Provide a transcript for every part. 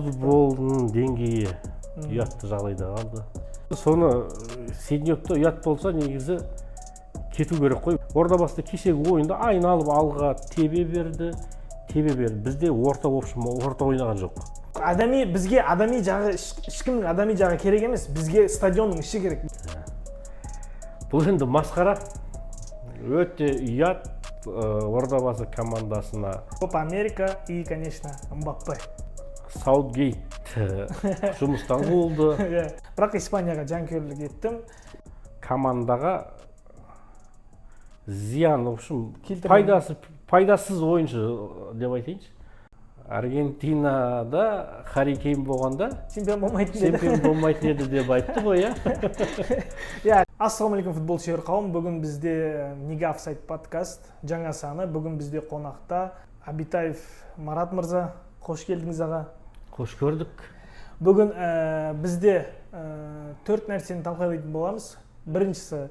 Футболдың деңгейі ұятты жағдайда қалды. Соны Седнёкта ұят болса негізі кету керек қой. Ордабасыда кешегі ойында айналып алға тебе берді. Бізде орта ойнаған жоқ. Бізге адами жағы, ешкімнің адами жағы керек емес, бізге стадионның іші керек. Бұл енді масқара, өте ұят Ордабасы командасына. Копа Америка и, конечно, Мбаппе. Саутгейт жұмыстан қуылды. Бірақ Испанияға жанкүйерлік еттім. Командаға зиян, в общем, пайдасыз ойыншы деп айтайыншы. Аргентинада Харри Кейн болғанда чемпион болмайтын еді деп айтты ғой, иә. Ассалаумағалейкум футбол сүйер қауым. Бүгін бізде Неге офсайд подкаст жаңа саны. Бүгін бізде қонақта Абитаев Марат мырза. Қош келдіңіз аға. Қош көрдік. Бүгін бізде 4 нәрсені талқылайтын боламыз. Біріншісі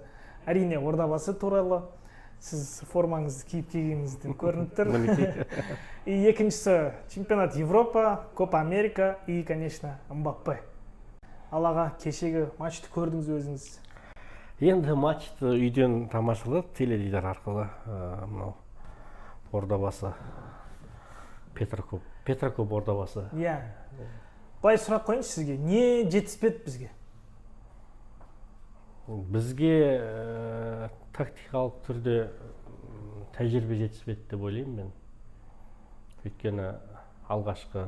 әрине Ордабасы туралы. Сіз формаңызды киіп келгеніңізден көрініп тұр. И екіншісі чемпионат Европа, Копа Америка и, конечно, Мбаппе. Алаға кешегі матчты көрдіңіз өзіңіз. Енді матчты үйден тамашалап, теледидар арқылы Ордабасы, Петрокоп Ордабасы. Иә. Былай сұрақ қойыңыз сізге, не жетіспеді бізге? Бізге тактикалық түрде тәжірибе жетіспеді деп ойлаймын мен. Өйткені алғашқы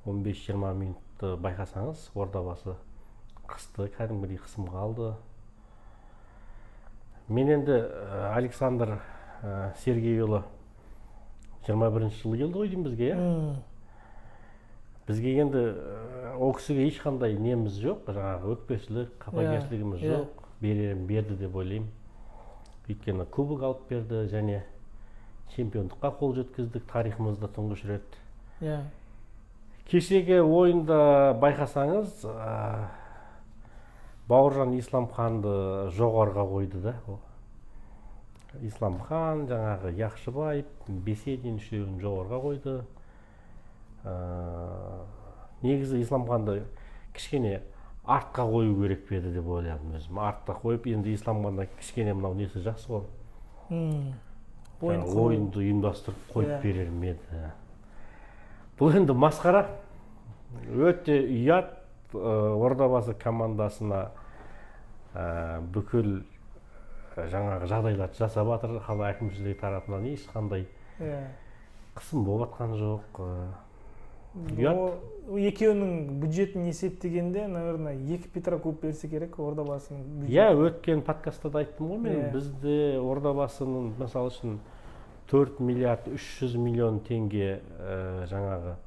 15-20 минутты байқасаңыз, Ордабасы қысты, кәдімгідей қысымға алды. Мен енді Александр Сергейұлы 21-ші жылы келді ғой деймін бізге, Бізге енді ол кісіге ешқандай неміз жоқ, жаңағы өкпешілік, қапагершілігіміз жоқ, берді деп ойлаймын. Өйткені кубок алып берді және чемпиондыққа қол жеткіздік тарихымызда тұңғыш рет. Кешегі ойында байқасаңыз, Бауыржан Исламханды жоғарыға қойды да. Исламхан, жаңағы Яқшыбаев, Беседин үшеуін жоғарыға қойды. Негізі Исламханды кішкене артқа қою керек пе еді деп ойладым өзім. Артқа қойып, енді Исламханда кішкене мынау несі жақсы ғой. Ойынды ұйымдастырып қойып берер ме еді. Бұл енді масқара, өте ұят. Ордабасы командасына бүкіл жаңағы жағдайларды жасап жатыр. Қала әкімшілігі тарапынан ешқандай қысым болып жатқан жоқ. Екеуінің бюджетін есептегенде, наверное, 2 Петрокоп берсе керек Ордабасының бюджеті. Иә, өткен подкастта да айттым ғой мен. Бізде Ордабасының мысалы үшін 4 миллиард 300 миллион теңге жаңағы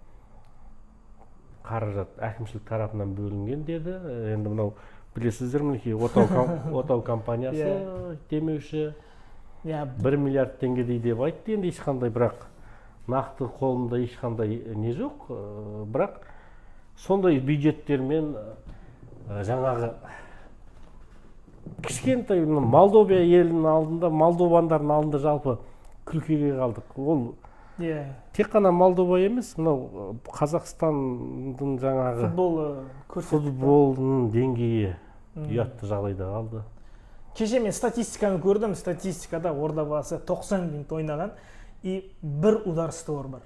қаражат әкімшілік тарапынан бөлінген деді. Енді мынау білесіздер мінекей Отау компаниясы демеуші 1 миллиард теңгедей деп айтты. Енді ешқандай, бірақ нақты қолында ешқандай не жоқ. Бірақ сондай бюджеттермен жаңағы кішкентай Молдовия елінің алдында, молдовандардың алдында жалпы күлкіге қалдық. Ол тек қана Молдова емес, мынау Қазақстандың жаңағы футболдың деңгейі ұятты жағдайда қалды. Кеше мен статистиканы көрдім. Статистикада Ордабасы 90 минут ойнаған и бір удар створ бар.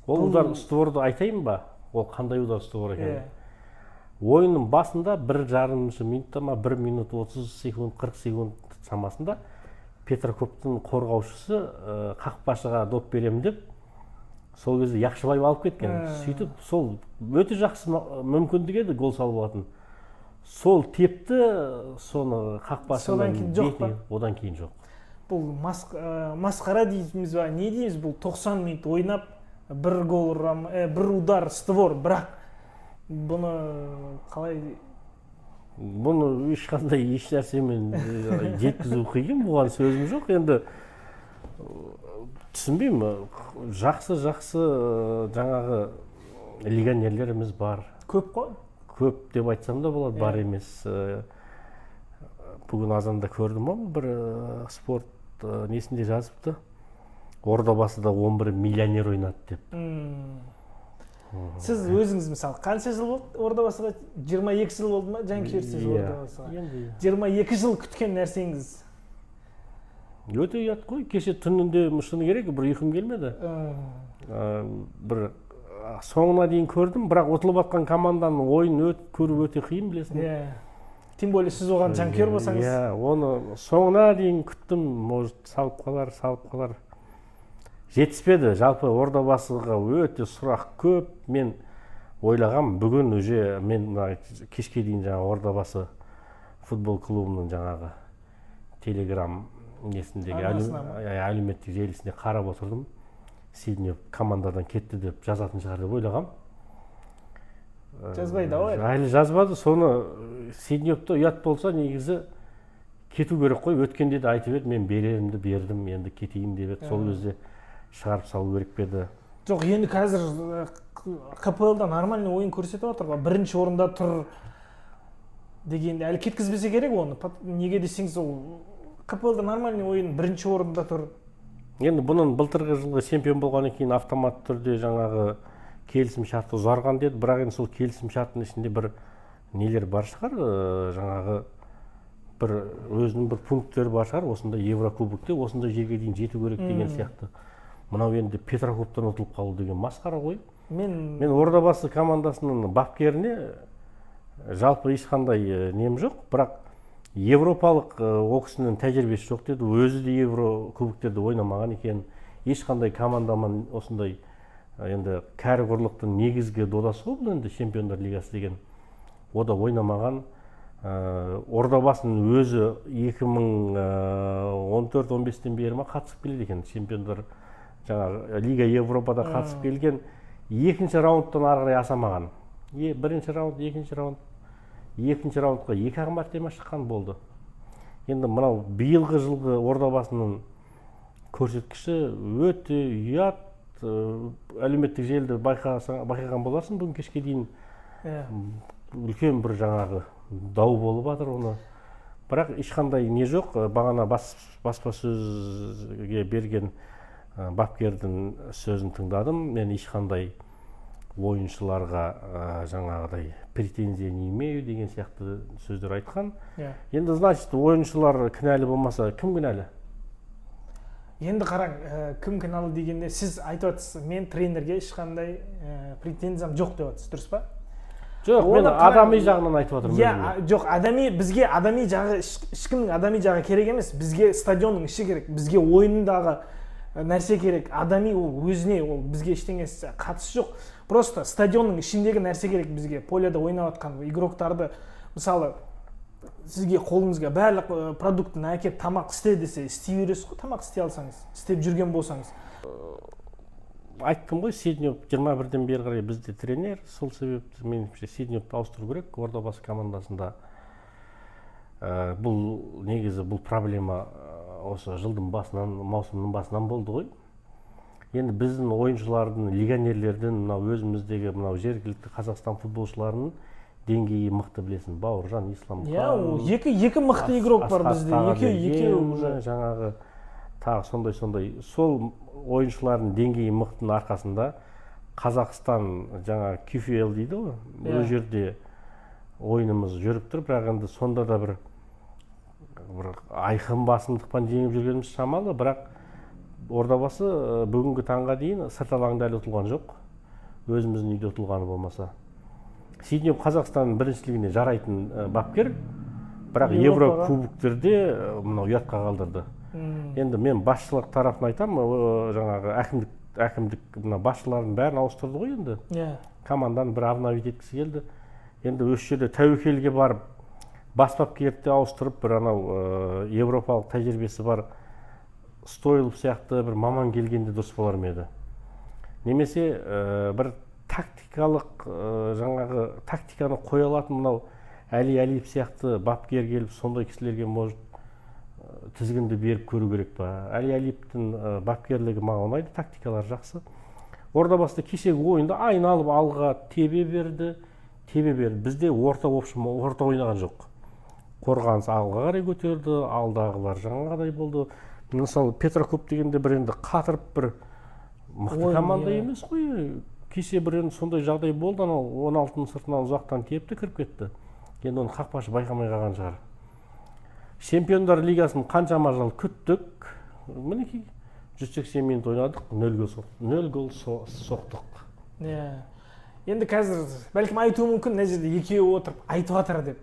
Ол удар створды айтайын ба? Ол қандай удар створ екен? Ойынның басында 1,5 минутта ма, 1 минут 30 секунд, 40 секунд шамасында Петрокоптың қорғаушысы қақпашыға доп беремін деп, сол кезде Яқшыбаев алып кеткен. Сөйтіп, сол өте жақсы мүмкіндік еді гол салып алатын. Сол тепті, соны қақпашынан одан кейін жоқ. Бұл масқара дейміз ба, не дейміз? Бұл 90 минут ойнап, бір удар створ, бірақ бұны қалай... Бұны ешқандай ешнәрсемен жеткізу қиын, бұған сөзім жоқ. Енді түсінбеймін, жақсы жаңағы легионерлеріміз бар. Көп қой? Көп деп айтсам да болады, бар емес. Бүгін азанда көрдім ау, бір спорт несінде жазыпты. Ордабасыда 11 миллионер ойнады деп. Сіз өзіңіз мысалы қанша жыл болды Ордабасыға? 22 жыл болды ма жанкүйерсіз Ордабасыға? Енді 22 жыл күткен нәрсеңіз? өте ұят қой. Кеше түнінде шыны керек бір ұйқым келмеді. Бір соңына дейін көрдім, бірақ ұтылып жатқан команданың ойынын көру өте қиын, білесің. Тем более сіз оған жанкүйер болсаңыз. Оны соңына дейін күттім, может салып қалар. Жетіспеді. Жалпы Ордабасыға өте сұрақ көп. Мен ойлағам, бүгін уже мен кешке дейін жаңа Ордабасы футбол клубының жаңағы телеграм несіндегі әлеуметтік желісінде қарап отырдым. Сиднев командадан кетті деп жазатын шығар деп ойлағам. Жазбайды ғой. Әлі жазбады. Соны Сидневті ұят болса негізі кету керек қой. Өткенде де айтып еді, мен берерімді бердім, енді кетейін деп еді. Сол кезде шығарып салу керек пе еді. Жоқ, енді қазір КПЛ-да нормальный ойын көрсетіп отыр ғой. Бірінші орында тұр дегенде әлі кеткізбесе керек оны. Неге десеңіз, ол КПЛ-да нормальный ойын бірінші орында тұр. Енді бұның былтырғы жылғы чемпион болғаннан кейін автомат түрде жаңағы келісім шарты ұзарған деді, бірақ енді сол келісім шарттың ішінде бір нелер бар шығар, жаңағы бір өзінің бір пункттері бар шығар, осында Еврокубокте осындай жерге дейін жету керек деген сияқты. Мынау енді Петрокубтан ұтылып қалу деген масқара ғой. Мен Ордабасы командасының бапкеріне жалпы ешқандай нем жоқ, бірақ Европалық оқысының тәжірибесі жоқ деді, өзі де Еврокубоктерде ойнамаған екен, ешқандай командамен осындай енді кәрі құрлықтың негізгі додасы ғой бұл енді чемпиондар лигасы деген, ода ойнамаған. Ордабасының өзі 2014-15-тен бері қатысып келеді екен, чемпиондар жаңағы Лига Европада қатысып келген, екінші раундтан ары қарай асамаған. Бірінші раунд, екінші раундқа 2 мәртебе шыққан болды. Енді мынау биылғы жылғы Ордабасының көрсеткіші өте ұят. Әлеуметтік желіде байқаған боласың, бүгін кешке дейін үлкен бір жаңағы дау болып жатыр оны. Бірақ ешқандай не жоқ. Бағана баспасөзге берген бапкердің сөзін тыңдадым. Мен ешқандай ойыншыларға жаңағыдай претензия не имею деген сияқты сөздер айтқан. Енді значит, ойыншылар кінәлі болмаса, кім кінәлі? Енді қараң, кім кінәлі дегенде сіз айтып отырсыз, мен тренерге ешқандай претензиям жоқ деп отырсыз, дұрыс па? Жоқ, мен адами жағынан айтып отырмын. Жоқ, бізге адами жағы, ешкімнің адами жағы керек емес, бізге стадионның іші керек, бізге ойындағы нәрсе керек. Адами ол өзіне, ол бізге ештеңе қатысы жоқ. Просто стадионның ішіндегі нәрсе керек бізге. Поляда ойнап жатқан игроктарды, мысалы, сізге қолыңызға барлық продуктын әкеп тамақ істе десе, істей бересіз ғой, тамақ істей алсаңыз, істеп жүрген болсаңыз. Айттым ғой, Сиднев 21-ден бері қарай бізде тренер, сол себепті меніңше Сидневті ауыстыру керек. Ордабасы командасында бұл негізі бұл проблема осы жылдың басынан, маусымның басынан болды ғой. Енді біздің ойыншылардың, легионерлердің, мынау өзіміздегі мынау жергілікті Қазақстан футболшыларының деңгейі мықты, білесің, Бауыржан, Исламхан. Екі мықты игрок бар бізде, екеуі жаңағы тағы сондай. Сол ойыншылардың деңгейі мықтының арқасында Қазақстан жаңа QFL дейді ғой, бұл жерде ойынымыз жүріп тұр, бірақ енді сонда да бір айқын басымдықпен жеңіп жүргеніміз шамалы, бірақ Ордабасы бүгінгі таңға дейін сырт алаңда әлі ұтылған жоқ, өзіміздің үйде ұтылғаны болмаса. Сиднев Қазақстанның біріншілігіне жарайтын бапкер, бірақ Еврокубоктерде мынау ұятқа қалдырды. Енді мен басшылық тарафын айтам, жаңағы әкімдік басшылардың бәрін ауыстырды ғой енді. Команданы бір обновить еткісі келді. Енді осы жерде тәуекелге барып, бас бапкерді ауыстырып, бір анау европалық тәжірибесі бар Стойлов сияқты бір маман келгенде дұрыс болар ма еді. Немесе бір тактикалық жаңағы тактиканы қоя алатын мынау Әли Әлиев сияқты бапкер келіп, сондай кісілерге может тізгінді беріп көру керек па. Әли Әлиевтің бапкерлігі маған ұнайды, тактикалар жақсы. Ордабасыда кешегі ойында айналып алға тебе берді. Бізде орта ойнаған жоқ. Қорғаныс алға қарай көтерді, алдағылар жаңағыдай болды. Мысалы Петрокуб дегенде бір енді қатырып бір мықты команда емес қой. кеше бір енді сондай жағдай болды, анау 16-ның сыртынан ұзақтан тепті, кіріп кетті. Енді оны қақпашы байқамай қалған шығар. Чемпиондар лигасын қаншама жыл күттік. Мінекей 180 минут ойнадық, 0 гол соқтық. Енді қазір бәлкім айтуы мүмкін, мына жерде екеуі отырып айтып жатыр деп.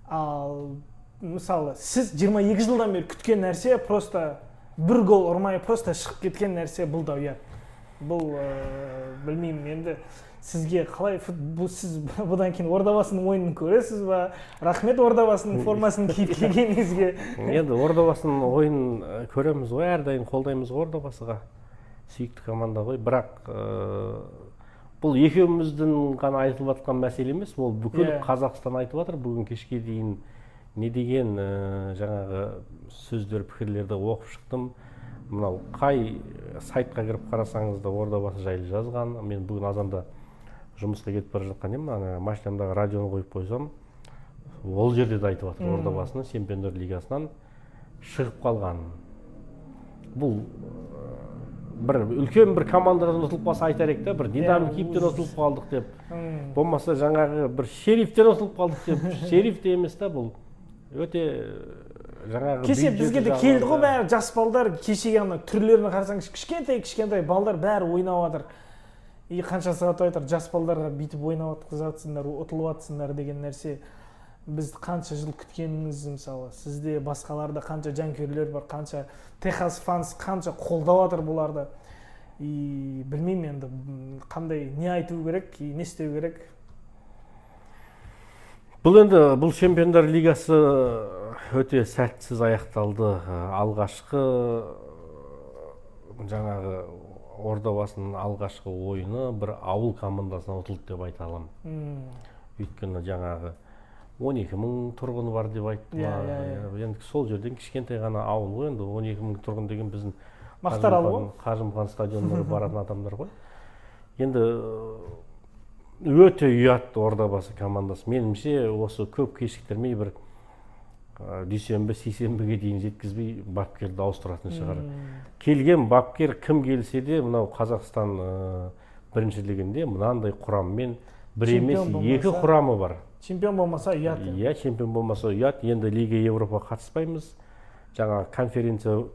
Ал мысалы сіз 22 жылдан бері күткен нәрсе просто бір гол ұрмай просто шығып кеткен нәрсе, бұл да ұят. Бұл білмеймін, енді сізге қалай сіз бұдан кейін Ордабасының ойынын көресіз ба? Рахмет Ордабасының формасын киіп келгеніңізге. Енді Ордабасының ойынын көреміз ғой, әрдайым қолдаймыз Ордабасыға. Сүйікті команда ғой, бірақ бұл екеуміздің ғана айтылып жатқан мәселе емес, ол бүкіл Қазақстан айтып жатыр. Бүгін кешке дейін не деген жаңағы сөздер, пікірлерді оқып шықтым. Мынау қай сайтқа кіріп қарасаңыз да Ордабасы жайлы жазған. Мен бүгін азанда жұмысқа кетіп бара жатқан едім, машинамдағы радионы қойып қойсам, ол жерде де айтып жатыр, Ордабасының Чемпиондар лигасынан шығып қалған. Бұл бір үлкен бір командадан ұтылып қалса айтар ек та, бір Динамо Киевтен ұтылып қалдық деп, болмаса жаңағы бір Шерифтен ұтылып қалдық деп, Шериф те емес та, бұл өте жаңағы кеше бізге де келді ғой, бәрі жас балдар, кешеге ана түрлеріне қарасаңыз кішкентай балдар бәрі ойнап жатыр. И қанша сағат айтар, жас балдарға бүйтіп ойнап жатсыңдар, ұтылып жатсыңдар деген нәрсе. Біз қанша жыл күткеніміз, мысалы, сізде басқаларда қанша жанкүйерлер бар, қанша Техас фанс, қанша қолдап жатыр бұларды. И білмеймін енді қандай не айту керек, не істеу керек. Бұл енді бұл Чемпиондар лигасы өте сәтсіз аяқталды. Алғашқы жаңағы Ордабасының алғашқы ойыны бір ауыл командасына ұтылды деп айта аламын. Өйткені жаңағы 12.000 тұрғыны бар деп айтты ма. Енді сол жерден кішкентай ғана ауыл ғой, енді 12.000 тұрғын деген біздің Мақтарал ғой, Қажымхан стадионына баратын адамдар ғой. Енді өте ұят Ордабасы командасы. Меніңше осы көп кешіктірмей бір дүйсенбі, сейсенбіге дейін жеткізбей бапкерді ауыстыратын шығар. Келген бапкер кім келсе де, мынау Қазақстан біріншілігінде мынандай құраммен бір емес, екі құрамы бар. Чемпион болмаса ұят. Иә, чемпион болмаса ұят. Енді Лига Европа қатыспаймыз. Жаңа конференция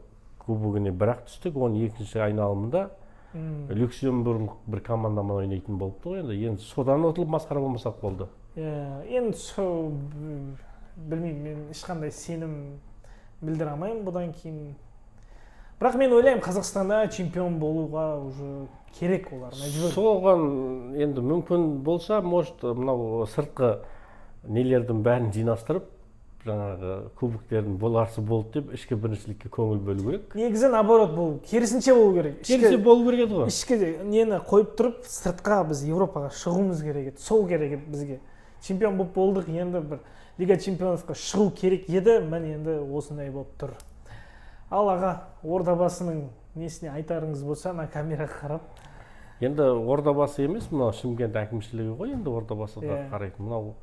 кубогіне бірақ түстік, оның екінші айналымында Люксембург бір командамен ойнайтын болыпты ғой. Енді содан ұтылып масқара болмасақ болды. Енді білмеймін, мен ешқандай сенім білдіре алмаймын бұдан кейін. Бірақ мен ойлаймын, Қазақстанда чемпион болуға уже керек олар. Соған енді мүмкін болса, может, мынау сыртқы нелердің бәрін жинастырып, жаңағы кубоктердің боларсы болды деп, ішкі біріншілікке көңіл бөлу керек. Негізі наоборот, бұл керісінше болу керек. Керісінше болу керек еді ғой. Ішкі нені қойып тұрып, сыртқа біз Европаға шығуымыз керек еді. Сол керек еді бізге. Чемпион болып болдық, енді бір Лига чемпионовқа шығу керек еді, мен енді осындай болып тұр. Ал аға, Ордабасының несіне айтарыңыз болса, на камераға қарап. Енді Ордабасы емес, мынау Шымкент әкімшілігі ғой, енді Ордабасыға қарайтын. Мынау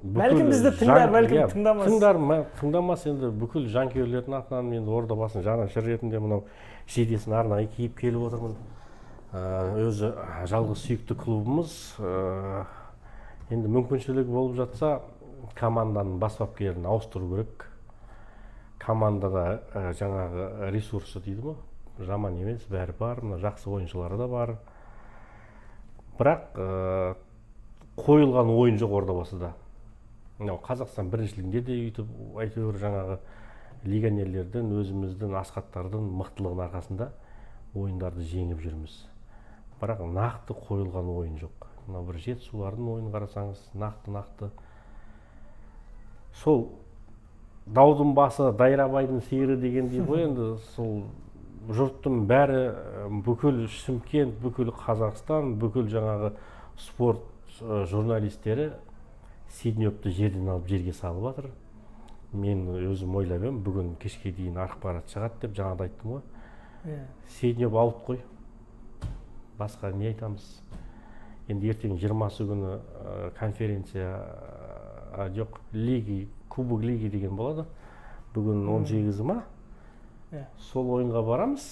бәлкім бізді тыңдар, бәлкім тыңдамас. Тыңдамас, енді бүкіл жанкүйерлердің атынан мен Ордабасын жанашыр ретінде мынау жейдесін арнайы киіп келіп отырмын. Өзі жалғыз сүйікті клубымыз. Енді мүмкіншілік болып жатса, команданың бас бапкерін ауыстыру керек. Командада жаңағы ресурсы дейді ме? Жаман емес, бәрі бар, жақсы ойыншылары да бар. Бірақ қойылған ойын жоқ Ордабасыда. Қазақстан біріншілігінде де үйтіп, әйтеуір жаңағы легионерлерден, өзіміздің асхаттардың мықтылығының арқасында ойындарды жеңіп жүрміз. Бірақ нақты қойылған ойын жоқ. Мынау бір Жетісулардың ойын қарасаңыз, нақты. Сол даудың басы Дайрабайдың сиыры дегендей ғой, енді сол жұрттың бәрі, бүкіл Шымкент, бүкіл Қазақстан, бүкіл жаңағы спорт журналистері Сиднепті жерден алып жерге салып жатыр. Мен өзім ойлап едім, бүгін кешке дейін ақпарат шығады деп жаңада айттым ғой. Сиднеп аут қой. Басқа не айтамыз? Енді ертең 20-сы күні конференция жоқ, кубок лиги деген болады. Бүгін 18-і ма? сол ойынға барамыз,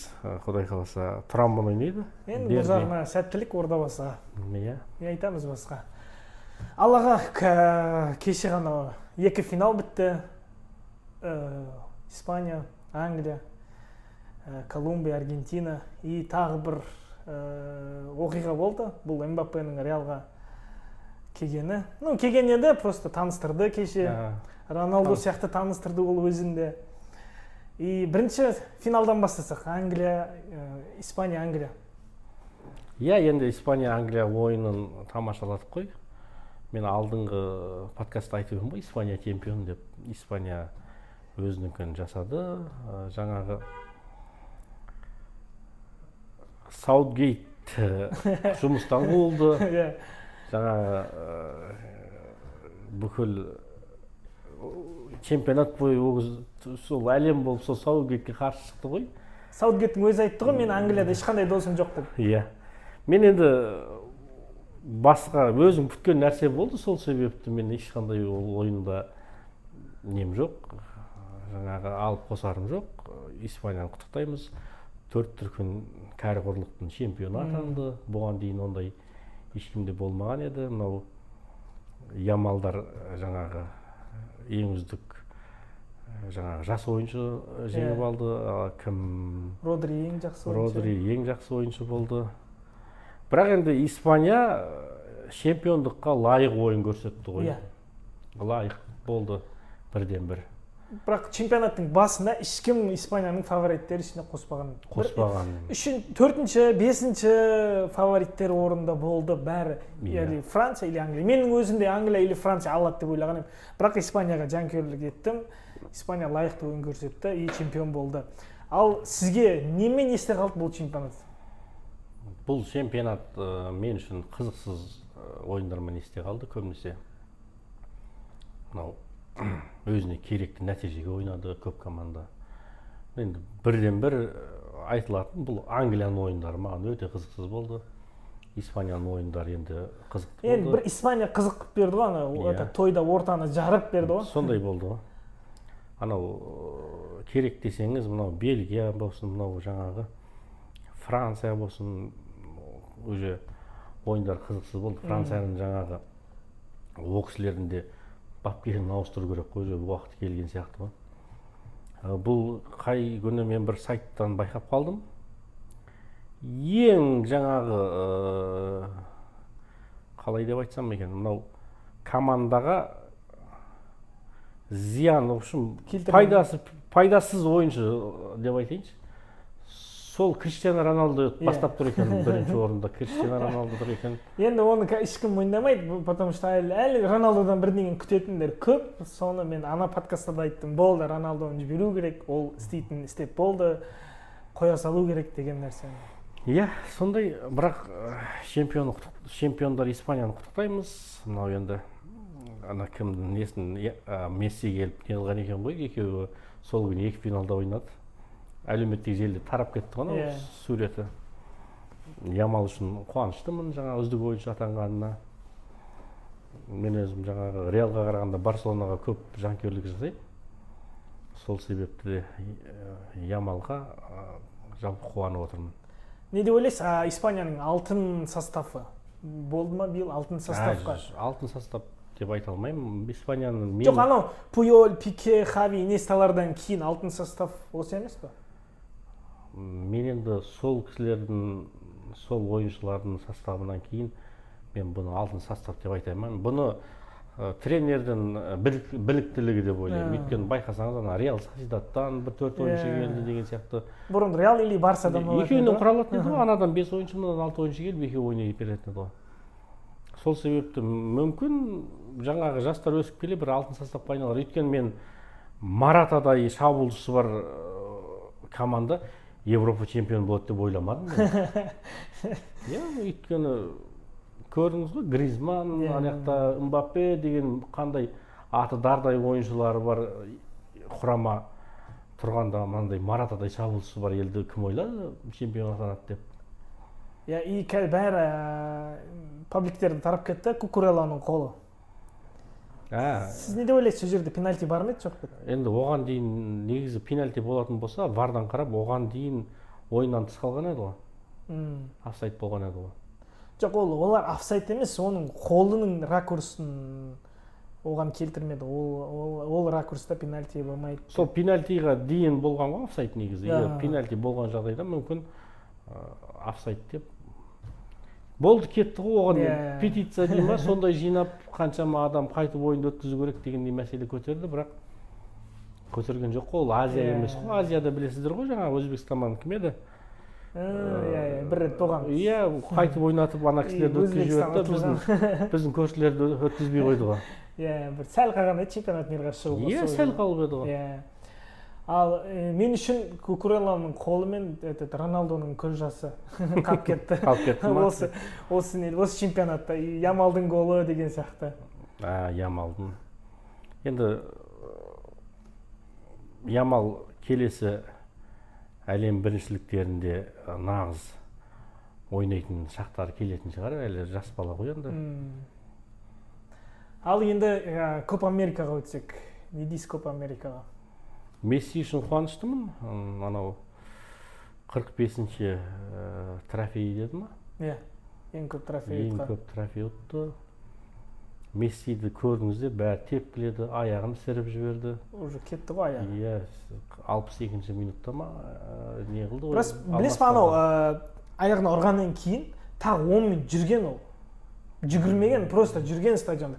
құдай қаласа. Тұранмын ойнайды. Енді бұл жағына сәттілік Ордабасыға. Иә. Не айтамыз басқа? Аллаға, кеше ғана 2 финал бітті. Испания, Англия, Колумбия, Аргентина. И тағы бір оқиға болды. Бұл Мбаппенің Реалға келгені. Ну, келген еді, просто таныстырды кеше. Роналду сияқты таныстырды ол өзінде. И бірінші финалдан бастасақ, Англия, Испания, Англия. Иә, енді Испания, Англия ойынын тамашаладық қой. Мен алдыңғы подкастта айтып едім ғой, Испания чемпион деп. Испания өзінікін жасады. Жаңағы Саутгейт жұмыстан болды. Жаңағы бүкіл чемпионат бойы сол әлем болып сол Саутгейтке қарсы шықты ғой. Саутгейттің өзі айтты ғой, мен Англияда ешқандай досым жоқ деп. Иә. Мен енді басқа өзім күткен нәрсе болды, сол себепті мен ешқандай ойында нем жоқ. Жаңағы алып қосарым жоқ. Испанияны құттықтаймыз. 4 дүркін кәрі құрлықтың чемпионы атанды. Бұған дейін ондай ешкімде болмаған еді. Мынау Ямалдар жаңағы ең үздік жаңағы жас ойыншы жеңіп алды. Кім? Родри ең жақсы ойыншы. Родри ең жақсы ойыншы болды. Бірақ енді Испания чемпиондыққа лайық ойын көрсетті ғой. Лайық болды бірден бір. Бірақ чемпионаттың басында ешкім Испанияның фавориттері ішіне қоспаған. 4-ші, 5-ші фавориттер орында болды бәрі. Или Франция, или Англия. Менің өзімде Англия или Франция алады деп ойлаған едім. Бірақ Испанияға жанкүйерлік еттім. Испания лайықты ойын көрсетті и чемпион болды. Ал сізге немен есте қалды бұл чемпионат? Бұл чемпионат мен үшін қызықсыз ойындармен есте қалды көбінесе. Мынау өзіне керекті нәтижеге ойнады көп команда. Енді бірден бір айтылатын бұл Англияның ойындары маған өте қызықсыз болды. Испанияның ойындары енді қызықты болды. Енді бір Испания қызық берді ғой, ана тойда ортаны жарып берді ғой. Сондай болды ғой. Анау керек десеңіз, мынау Бельгия болсын, мынау жаңағы Франция болсын, уже ойындар қызықсыз болды. Францияның жаңағы ол кісілерінде бапкерін ауыстыру керек қой, уақыт келген сияқты ғой. Бұл қай күні мен бір сайттан байқап қалдым. Ең жаңағы қалай деп айтсам екен, мынау командаға зиян, в общем, пайдасыз ойыншы деп айтайыншы. Сол Криштиану Роналду бастап тұр екен, бірінші орында Криштиану Роналду тұр екен. Енді оны ешкім мойындамайды, потому что әлі Роналдудан бірдеңе күтетіндер көп. Соны мен ана подкастта да айттым, болды, Роналдуны жіберу керек, ол істейтін істеп болды, қоя салу керек деген нәрсе. Иә, сондай, бірақ чемпиондар Испанияны құттықтаймыз. Мынау енді ана кімдің несін Месси келіп не қылған екен ғой, екеуі сол күні 2 финалда ойнады. Әлеуметтік желіде тарап кетті ғой суреті. Ямал үшін қуаныштымын жаңа үздік ойыншы атанғанына. Мен өзім жаңағы Реалға қарағанда Барселонаға көп жанкүйерлік жасаймын. Сол себепті де Ямалға жалпы қуанып отырмын. Не деп ойлайсыз, Испанияның алтын составы болды ма биыл алтын составқа? Алтын состав деп айта алмаймын. Испанияның жоқ, анау Пуйол, Пике, Хави, Инесталардан кейін алтын состав осы емес пе? Мен енді сол кісілердің, сол ойыншылардың составынан кейін мен бұны алтын состав деп айта алмаймын. Бұны тренердің біліктілігі деп ойлаймын. Өйткені байқасаңыз, ана Реал Сосьедадтан бір 4 ойыншы келді деген сияқты. Бұрын Реал или Барсадан болатын еді. Екеуінен құралатын еді ғой, анадан 5 ойыншы, мынадан 6 ойыншы келіп, екеуі ойнай беретін еді ғой. Сол себепті мүмкін жаңағы жастар өсіп келе бір алтын составқа айналар. Өйткені мен Маратадай шабуылшысы бар команда Европа чемпион болады деп ойламадым. Өйткені көрдіңіз ғой, Гризман, анаяқта Мбаппе деген қандай аты дардай ойыншылары бар құрама тұрғанда мынандай Маратадай шабуылшысы бар елді кім ойлады чемпион атанады деп. И бәрі пабликтерді тарап кетті, Кукуреланың қолы. Сіз не деп ойлайсыз, сол жерде пенальти бар ма еді, жоқ па еді? Енді оған дейін негізі пенальти болатын болса, вардан қарап, оған дейін ойыннан тыс қалған еді ғой. Офсайд болған еді ғой. Жоқ, олар офсайд емес, оның қолының ракурсын оған келтірмеді. Ол ракурста пенальти болмайды. Сол пенальтиға дейін болған ғой офсайд негізі. Пенальти болған жағдайда мүмкін офсайд деп. Болды, кетті ғой, оған петиция дей ма, сондай жинап, қаншама адам қайтып ойынды өткізу керек дегендей мәселе көтерді, бірақ көтерген жоқ қой, ол Азия емес қой. Азияда білесіздер ғой, жаңағы Өзбекстаннан кім еді? Бір рет болған. Қайтып ойнатып, ана кісілерді өткізіп жіберді, біздің көршілерді өткізбей қойды ғой. Бір сәл қалғанда чемпионат мирға шығуға. Сәл қалып еді ғой. Ал мен үшін Кукурелланың қолы мен Роналдоның көз жасы қалып кетті. Осы чемпионатта Ямалдың голы деген сияқты. Ямалдың. Енді Ямал келесі әлем біріншіліктерінде нағыз ойнайтын шақтары келетін шығар, әлі жас бала ғой енді. Ал енді Коп Америкаға өтсек, не дейсіз Коп Америкаға? Месси үшін қуаныштымын. Анау 45-ші трофей деді ма? Ең көп трофей ұтқан. Ең көп трофей ұтты. Мессиді көрдіңіздер, бәрі тепкіледі, аяғын сіріп жіберді. Уже кетті ғой аяғы. 62-ші минутта ма не қылды ғой. Білесіз ба, анау аяғына ұрғаннан кейін тағы 10 минут жүрген ол. Жүгірмеген, просто жүрген стадионда.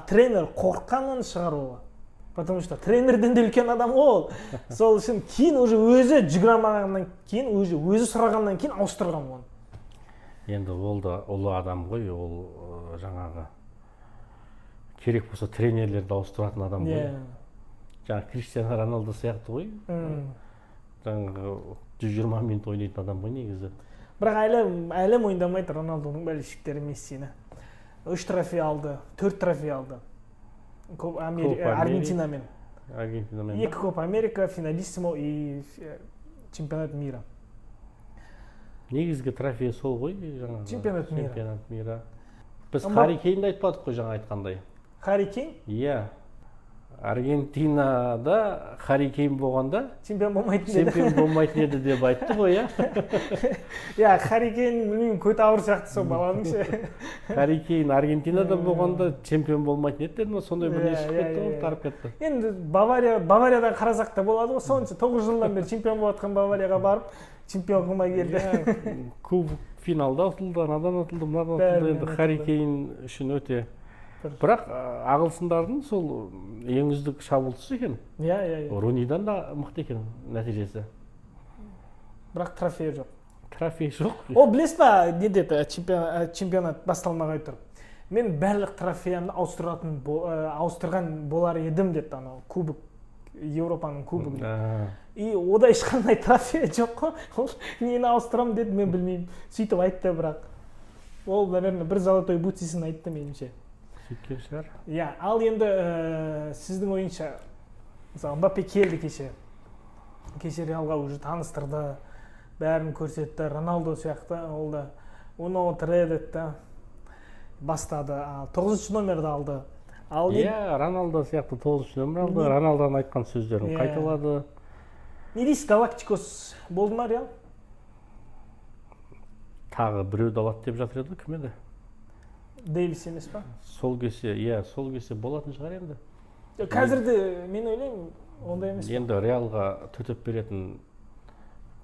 Тренер қорыққанын шығаруға. Потому что тренерден де үлкен адам ол. Сол үшін кейін уже өзі жүгіре алмағаннан кейін, өзі сұрағаннан кейін ауыстырған оны. Енді ол да ұлы адам ғой, ол жаңағы керек болса тренерлерді ауыстыратын адам ғой. Жаңағы Криштиану Роналду сияқты ғой. Жаңағы 120 минут ойнайтын адам ғой негізі. Бірақ әлі мойындамайды Роналдудың бәлішіктері Мессині. 3 трофей алды, 4 трофей алды. Аргентинамен. 2 Коп Америка, финалиссимо и чемпионат мира. Негізгі трофей сол ғой, чемпионат мира. Біз Харри Кейнді айтпадық қой, жаңа айтқандай. Харри Кейн? Иә. Аргентинада Харри Кейн болғанда чемпион болмайтын еді деп айтты ғой, иә? Харри Кейн білмеймін, көт ауыр сияқты сол баланың ше. Харри Кейн Аргентинада болғанда чемпион болмайтын еді деді ма, сондай бір шығып кетті ғой, тарып кетті. Енді Бавариядан қарасақ та болады ғой, сонша 9 жылдан бері чемпион болатқан Баварияға барып чемпион қылмай келді. Кубок финалда ұтылды, анадан ұтылды, мынадан ұтылды. Енді Харри Кейн үшін өте. Бірақ ағылшындардың сол ең үздік шабуылшысы екен. Рунидан да мықты екен нәтижесі. Бірақ трофей жоқ. Трофей жоқ. Ол білесіз ба, не деді чемпионат басталмағай тұрып. Мен барлық трофеямды ауыстырған болар едім деді, анау кубок, Европаның кубогын. И ода ешқандай трофей жоқ қой. Ол нені ауыстырам деді, мен білмеймін. Сөйтіп айтты, бірақ ол, наверное, бір золотой бутсисін айтты меніңше. Сөйткен шығар. Ал енді сіздің ойынша, мысалы, Мбаппе келді кеше. Кеше Реалға уже таныстырды, бәрін көрсетті. Роналдо сияқты, ол да оны отыреді, бастады. 9-шы номерді алды. Роналдо сияқты 9-шы номер алды. Роналдоның айтқан сөздерін қайталады. Не дейсіз, Галактикос болды ма Реал? Тағы біреуді алады деп жатыр еді, кім еді? Дэвис емес па? Сол кесе болатын шығар енді. Қазірде мен ойлаймын, ондай емес па? Енді Реалға төтеп беретін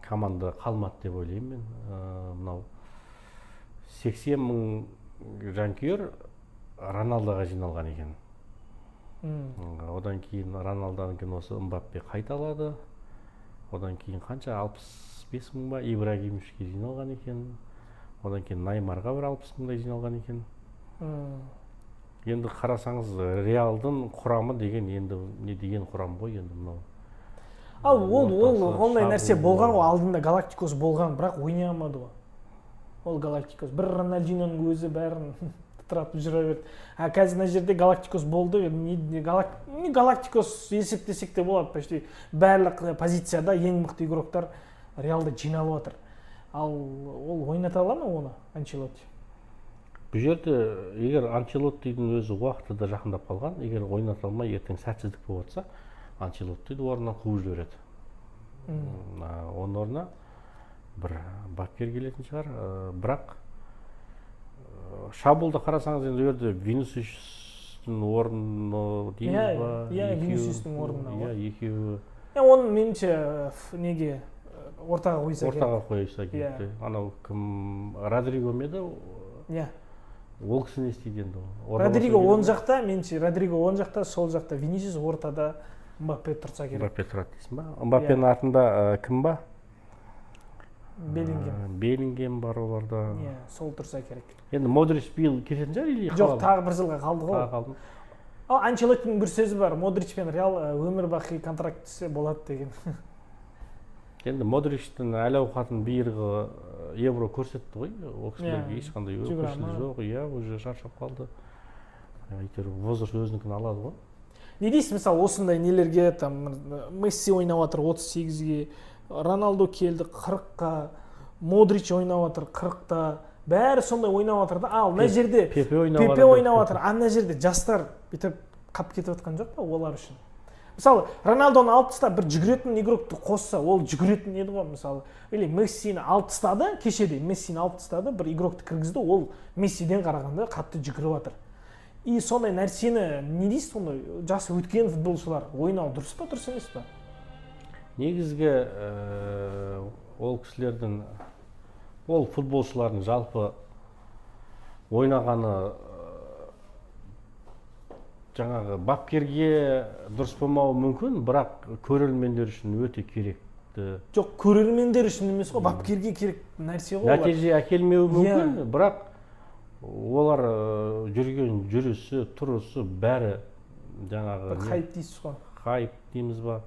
команда қалмады деп ойлаймын мен. Мынау 80 мың жанкүйер Роналдоға жиналған екен. Одан кейін Роналдоның киносы Мбаппе қайталады. Одан кейін қанша, 65 мың ба Ибрагимовичке жиналған екен. Одан кейін Неймарға бір 60 мыңдай жиналған екен. Енді қарасаңыз, Реалдың құрамы деген енді не деген құрам ғой енді мынау. Ал ондай нәрсе болған ғой, алдында Галактикос болған, бірақ ойнай алмады ғой. Ол Галактикос. Бір Рональдиноның өзі бәрін тұтыратып жүре берді. Қазір мына жерде Галактикос болды. Галактикос есептесек те болады, почти барлық позицияда ең мықты игроктар Реалда жиналып отыр. Ал ол ойната ала ма оны Анчелотти? Бұл жерде егер Анчелоттидің өзі уақыты да жақындап қалған, егер ойната алмай ертең сәтсіздік болып жатса, Анчелоттиді орнынан қуып жібереді. Оның орнына бір бапкер келетін шығар, бірақ шабуылда қарасаңыз енді жерде Винисиустың орны дейміз ба? Иә, Винисиустың орнына ғой. Иә, екеуі. Оның меніңше неге ортаға қойса керек. Ортаға қойса керек. Анау кім Родриго ме еді? Иә. Ол кісі не істейді енді? Родриго оң жақта, меніңше Родриго оң жақта, сол жақта Винисиус, ортада Мбаппе тұрса керек. Мбаппе тұрады дейсің ба? Мбаппенің артында кім ба? Беллингем. Беллингем бар оларда. Иә, сол тұрса керек. Енді Модрич биыл кететін шығар или қалады? Жоқ, тағы бір жылға қалды ғой. Тағы қалды. Ал Анчелоттидің бір сөзі бар, Модрич пен Реал өмір бақи контракт түссе болады деген. Енді Модричтің әл-ауқатын биылғы евро көрсетті ғой, ол кісілерге ешқандай өкініші жоқ, иә, уже шаршап қалды. Әйтеуір возраст өзінікін алады ғой. Не дейсіз, мысалы, осындай нелерге, там Месси ойнап жатыр 38-ге, Роналдо келді 40-қа, Модрич ойнап жатыр 40-та, бәрі сондай ойнап жатыр да. Ал мына жерде Пепе ойнап жатыр, ана жерде жастар бүйтіп қап кетіп жатқан жоқ па олар үшін? Мысалы, Роналдоны алып тастап бір жүгіретін игрокты қосса, ол жүгіретін еді ғой, мысалы. Или Мессині алып тастады, кешеде Мессині алып тастады, бір игрокты кіргізді, ол Мессиден қарағанда қатты жүгіріп жатыр. И сондай нәрсені не дейсіз, сондай жасы өткен футболшылар ойнау дұрыс па, дұрыс емес па? Негізгі ол кісілердің, ол футболшылардың жалпы ойнағаны жаңағы бапкерге дұрыс болмауы мүмкін, бірақ көрермендер үшін өте керекті. Жоқ, көрермендер үшін емес қой, бапкерге керек нәрсе ғой. Нәтиже әкелмеуі мүмкін, бірақ олар жүрген жүрісі, тұрысы бәрі жаңағы бір хайп дейсіз ғой. Хайп дейміз ба?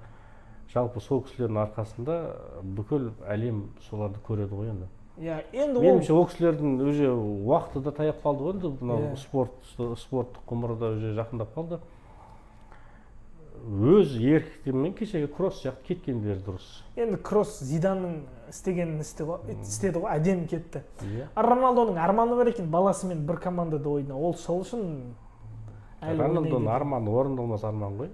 Жалпы сол кісілердің арқасында бүкіл әлем соларды көреді ғой енді. Меніңше ол кісілердің уже уақыты да таяп қалды ғой енді, мынау спорттық ғұмыры да уже жақындап қалды. Өз еркімен кешегі Кросс сияқты кеткендері дұрыс. Енді Кросс Зиданның істегенін істеді ғой, әдемі кетті. Роналдоның арманы бар екен, баласымен бір командада ойна. Ол сол үшін Роналдоның арманы орындалмас арман ғой.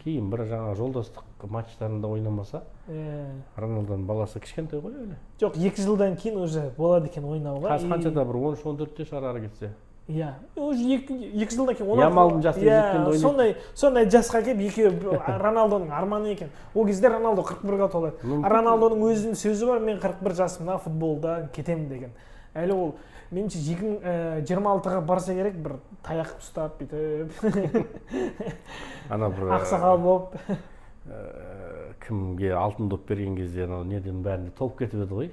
Кейін бір жаңа жолдастық матчтарында ойнамаса, Роналдоның баласы кішкентай ғой әлі. Жоқ, 2 жылдан кейін уже болады екен ойнауға. Қазір қаншада бір 13-14-те шығар ары кетсе. Иә, уже 2 жылдан кейін Ямалдың жасына жеткенде ойнайды. Сондай жасқа келіп екеуі Роналдоның арманы екен. Ол кезде Роналдо 41-ға толады. Роналдоның өзінің сөзі бар, мен 41 жасымда футболда кетемін деген. Әлі ол меніңше 26-ға барса керек, бір таяқ ұстап бүйтіп ақсақал болып кімге алтын доп берген кезде неден бәрінде толып кетіп еді ғой.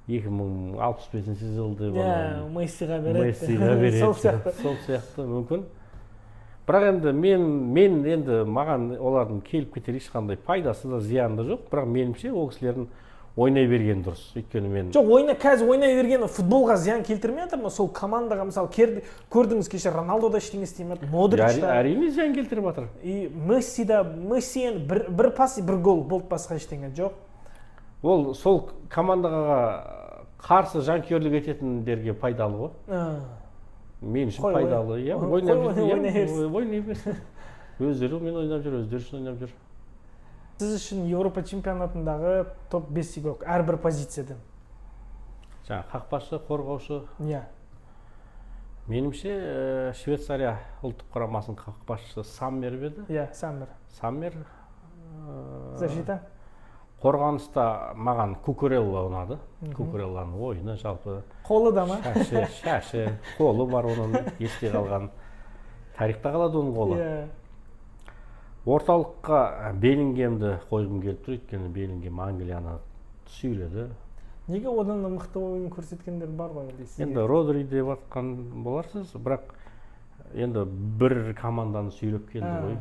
2065 жылды Мессиға береді. Сол сияқты мүмкін. Бірақ енді мен енді маған олардың келіп кетер ешқандай пайдасы да зияны да жоқ, бірақ меніңше ол кісілердің ойнай берген дұрыс. Өйткені мен жоқ, қазір ойнай бергені футболға зиян келтірмей жатыр ма? Сол командаға мысалы көрдіңіз кеше Роналдо да ештеңе істемеді, Модрич та. Әрине зиян келтіріп жатыр. И Месси енді бір пас, бір гол болды, басқа ештеңе жоқ. Ол сол командаға қарсы жанкүйерлік ететіндерге пайдалы ғой. Мен үшін пайдалы. Ойнай берсін. Өздері мен ойнап жүр, өздері үшін ойнап жүр. Сіз үшін Еуропа чемпионатындағы топ 5 игрок әрбір позициядан? Жаңа қақпашы, қорғаушы. Иә. Меніңше Швейцария ұлттық құрамасының қақпашысы Саммер еді. Иә, Саммер. Саммер. Защита. Қорғаныста маған Кукурелла ұнады. Кукурелланың ойыны жалпы. Қолы да ма? Шашы, қолы бар оның, есте қалған. Тарихта қалады оның қолы. Орталыққа Беллингемді қойғым келіп тұр, өйткені Беллингем Англияны сүйреді. Неге одан да мықты ойын көрсеткендер бар ғой дейсіз? Енді Родри деп жатқан боларсыз, бірақ енді бір команданы сүйреп келді ғой.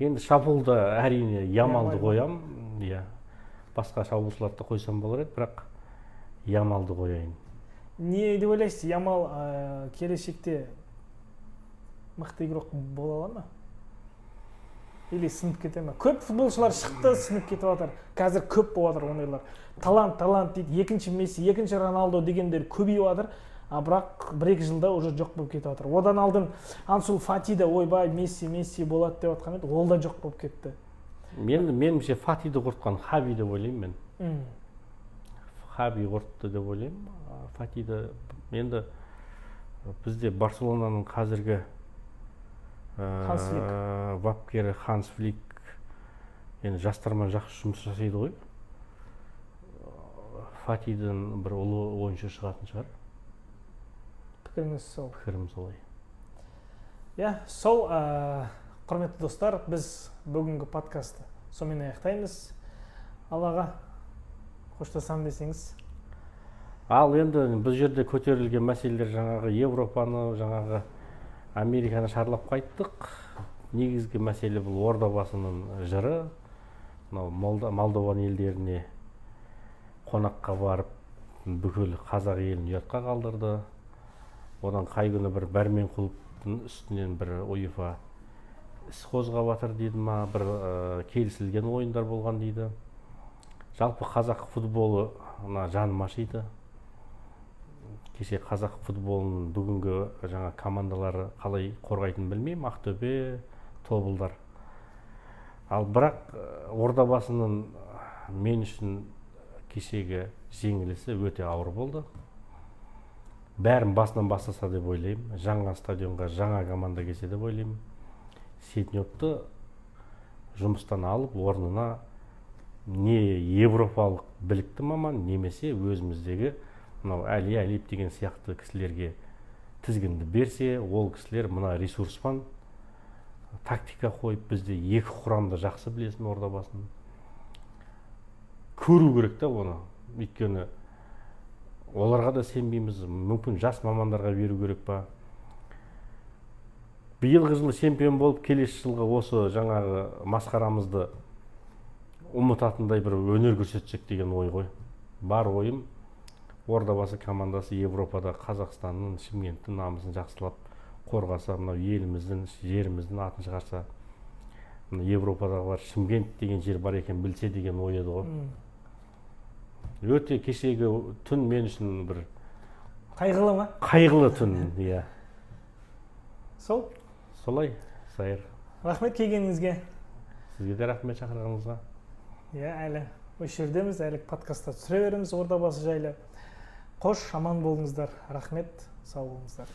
Енді шабуылда әрине Ямалды қоям, басқа шабуылшыларды қойсам болар еді, бірақ Ямалды қояйын. Не деп ойлайсыз, Ямал келешекте мықты игрок бола ала ма? Или сынып кете ме? Көп футболшылар шықты, сынып кетіп жатыр. Қазір көп болып жатыр ондайлар. Талант дейді, екінші Месси, екінші Роналдо дегендер көбейіп жатыр. а бірақ 1-2 жылда уже жоқ болып кетіп жатыр. Одан алдын Ансу Фати да ойбай Месси болады деп жатқан еді, ол да жоқ болып кетті. Меніңше Фатиді құртқан Хави деп ойлаймын мен. Хави құртты деп ойлаймын. Фатиді енді бізде Барселонаның қазіргі бапкері Ханс Флик енді жастармен жақсы жұмыс жасайды ғой. Фатидің бір ұлы ойыншы шығатын шығар. Пікіріңіз сол. Пікірім солай. Сол, құрметті достар, біз бүгінгі подкастты сонымен аяқтаймыз. Аллаға қоштасам десеңіз. Ал енді бұл жерде көтерілген мәселелер жаңағы Европаны, жаңағы Американы шарлап қайттық. Негізгі мәселе бұл Ордабасының жыры. Молдован елдеріне қонаққа барып, бүкіл қазақ елін ұятқа қалдырды. Одан қай күні бір Бәрмен клубтың үстінен бір УЕФА іс қозғап жатыр дейді ма, бір келісілген ойындар болған дейді. Жалпы қазақ футболы жаным ашиды. Кеше қазақ футболының бүгінгі жаңа командалары қалай қорғайтынын білмеймін, Ақтөбе, Тобылдар. Ал бірақ Ордабасының мен үшін кешегі жеңілісі өте ауыр болды. Бәрін басынан бастаса деп ойлаймын. Жаңа стадионға жаңа команда келсе деп ойлаймын. Сетневті жұмыстан алып, орнына не европалық білікті маман, немесе өзіміздегі Әли Әлиев деген сияқты кісілерге тізгінді берсе, ол кісілер мына ресурспан тактика қойып, бізде екі құрамда жақсы білесін Ордабасын. Көру керек та оны. Өйткені оларға да сенбейміз, мүмкін жас мамандарға беру керек па. Биылғы жылы чемпион болып, келесі жылғы осы жаңағы масқарамызды ұмытатындай бір өнер көрсетсек деген ой ғой. Бар ойым, Ордабасы командасы Европада Қазақстанның, Шымкенттің намысын жақсылап қорғаса, мынау еліміздің, жеріміздің атын шығарса, Европадағы бар Шымкент деген жер бар екен білсе деген ой еді ғой. Өте кешегі түн мен үшін бір қайғылы ма? Қайғылы түн, иә. Солай, Сайыр. Рахмет келгеніңізге. Сізге де рахмет шақырғаныңызға. Әлі осы жердеміз, әлі подкастта түсіре береміз Ордабасы жайлы. Қош, аман болыңыздар. Рахмет, сау болыңыздар.